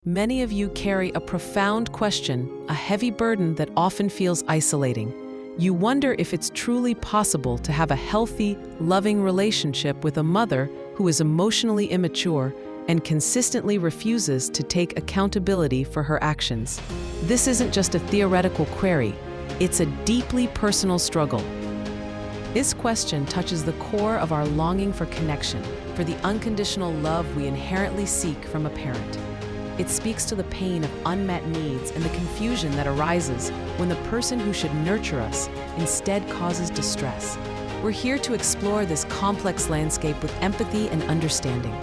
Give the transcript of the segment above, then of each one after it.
Many of you carry a profound question, a heavy burden that often feels isolating. You wonder if it's truly possible to have a healthy, loving relationship with a mother who is emotionally immature and consistently refuses to take accountability for her actions. This isn't just a theoretical query, it's a deeply personal struggle. This question touches the core of our longing for connection, for the unconditional love we inherently seek from a parent. It speaks to the pain of unmet needs and the confusion that arises when the person who should nurture us instead causes distress. We're here to explore this complex landscape with empathy and understanding.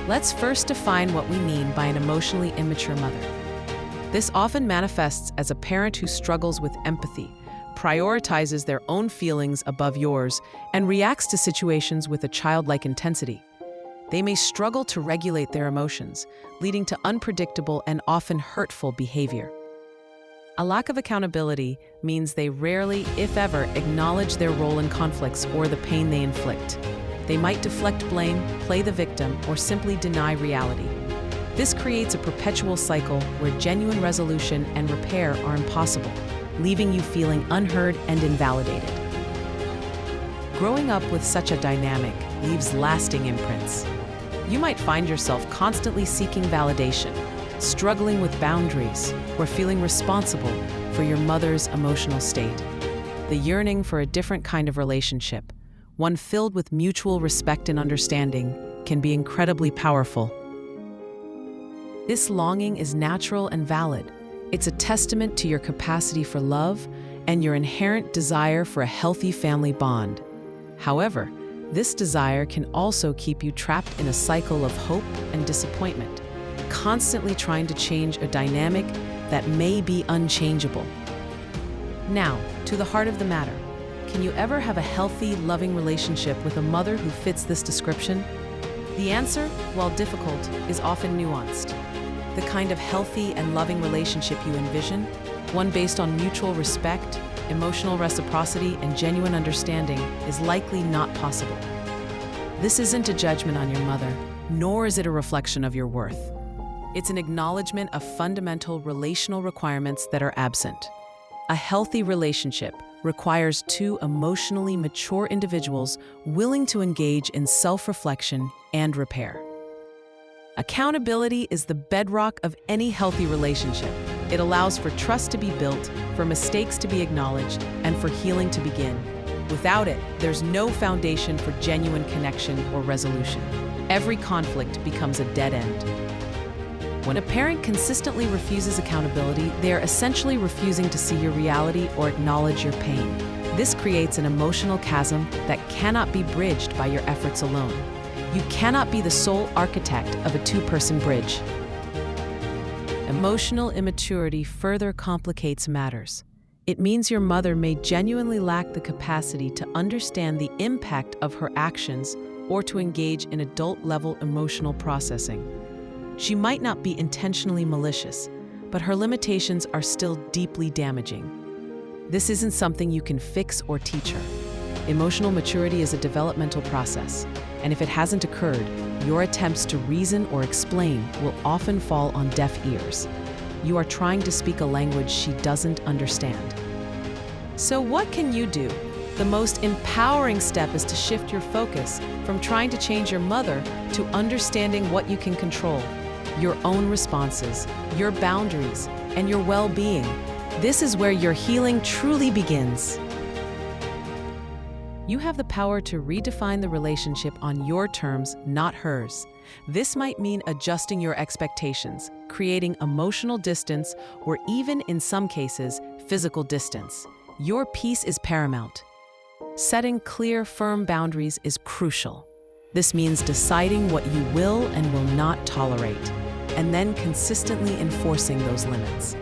Let's first define what we mean by an emotionally immature mother. This often manifests as a parent who struggles with empathy, prioritizes their own feelings above yours, and reacts to situations with a childlike intensity. They may struggle to regulate their emotions, leading to unpredictable and often hurtful behavior. A lack of accountability means they rarely, if ever, acknowledge their role in conflicts or the pain they inflict. They might deflect blame, play the victim, or simply deny reality. This creates a perpetual cycle where genuine resolution and repair are impossible, leaving you feeling unheard and invalidated. Growing up with such a dynamic leaves lasting imprints. You might find yourself constantly seeking validation, struggling with boundaries, or feeling responsible for your mother's emotional state. The yearning for a different kind of relationship, one filled with mutual respect and understanding, can be incredibly powerful. This longing is natural and valid. It's a testament to your capacity for love and your inherent desire for a healthy family bond. However, this desire can also keep you trapped in a cycle of hope and disappointment, constantly trying to change a dynamic that may be unchangeable. Now, to the heart of the matter. Can you ever have a healthy, loving relationship with a mother who fits this description? The answer, while difficult, is often nuanced. The kind of healthy and loving relationship you envision, one based on mutual respect, emotional reciprocity, and genuine understanding, is likely not possible. This isn't a judgment on your mother, nor is it a reflection of your worth. It's an acknowledgement of fundamental relational requirements that are absent. A healthy relationship requires two emotionally mature individuals willing to engage in self-reflection and repair. Accountability is the bedrock of any healthy relationship. It allows for trust to be built, for mistakes to be acknowledged, and for healing to begin. Without it, there's no foundation for genuine connection or resolution. Every conflict becomes a dead end. When a parent consistently refuses accountability, they are essentially refusing to see your reality or acknowledge your pain. This creates an emotional chasm that cannot be bridged by your efforts alone. You cannot be the sole architect of a two-person bridge. Emotional immaturity further complicates matters. It means your mother may genuinely lack the capacity to understand the impact of her actions or to engage in adult-level emotional processing. She might not be intentionally malicious, but her limitations are still deeply damaging. This isn't something you can fix or teach her. Emotional maturity is a developmental process, and if it hasn't occurred, your attempts to reason or explain will often fall on deaf ears. You are trying to speak a language she doesn't understand. So what can you do? The most empowering step is to shift your focus from trying to change your mother to understanding what you can control: your own responses, your boundaries, and your well-being. This is where your healing truly begins. You have the power to redefine the relationship on your terms, not hers. This might mean adjusting your expectations, creating emotional distance, or even, in some cases, physical distance. Your peace is paramount. Setting clear, firm boundaries is crucial. This means deciding what you will and will not tolerate, and then consistently enforcing those limits.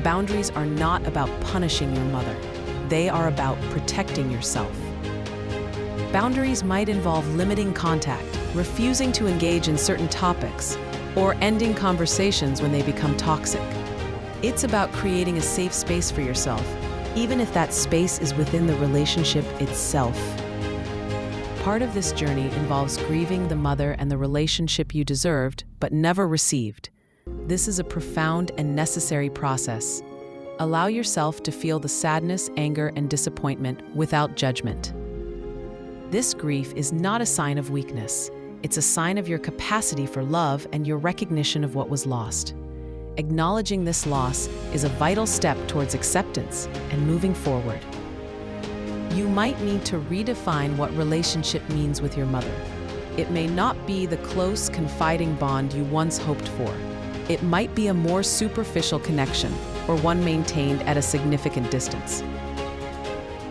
Boundaries are not about punishing your mother. They are about protecting yourself. Boundaries might involve limiting contact, refusing to engage in certain topics, or ending conversations when they become toxic. It's about creating a safe space for yourself, even if that space is within the relationship itself. Part of this journey involves grieving the mother and the relationship you deserved but never received. This is a profound and necessary process. Allow yourself to feel the sadness, anger, and disappointment without judgment. This grief is not a sign of weakness. It's a sign of your capacity for love and your recognition of what was lost. Acknowledging this loss is a vital step towards acceptance and moving forward. You might need to redefine what relationship means with your mother. It may not be the close, confiding bond you once hoped for. It might be a more superficial connection, or one maintained at a significant distance.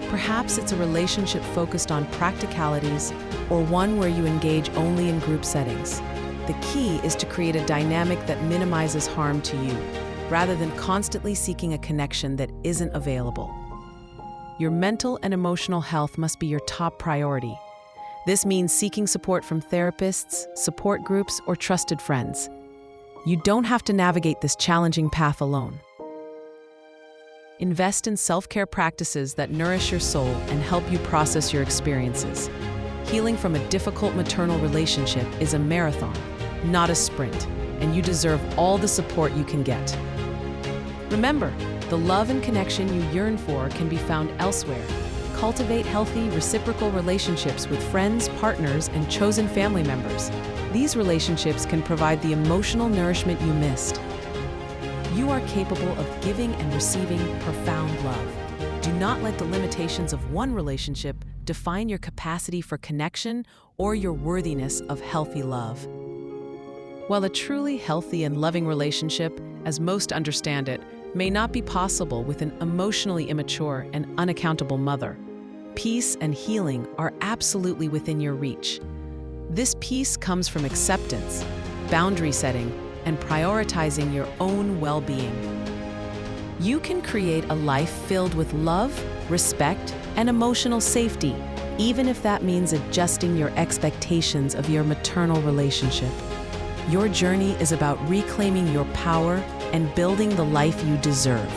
Perhaps it's a relationship focused on practicalities, or one where you engage only in group settings. The key is to create a dynamic that minimizes harm to you, rather than constantly seeking a connection that isn't available. Your mental and emotional health must be your top priority. This means seeking support from therapists, support groups, or trusted friends. You don't have to navigate this challenging path alone. Invest in self-care practices that nourish your soul and help you process your experiences. Healing from a difficult maternal relationship is a marathon, not a sprint, and you deserve all the support you can get. Remember, the love and connection you yearn for can be found elsewhere. Cultivate healthy, reciprocal relationships with friends, partners, and chosen family members. These relationships can provide the emotional nourishment you missed. You are capable of giving and receiving profound love. Do not let the limitations of one relationship define your capacity for connection or your worthiness of healthy love. While a truly healthy and loving relationship, as most understand it, may not be possible with an emotionally immature and unaccountable mother, peace and healing are absolutely within your reach. This peace comes from acceptance, boundary setting, and prioritizing your own well-being. You can create a life filled with love, respect, and emotional safety, even if that means adjusting your expectations of your maternal relationship. Your journey is about reclaiming your power and building the life you deserve.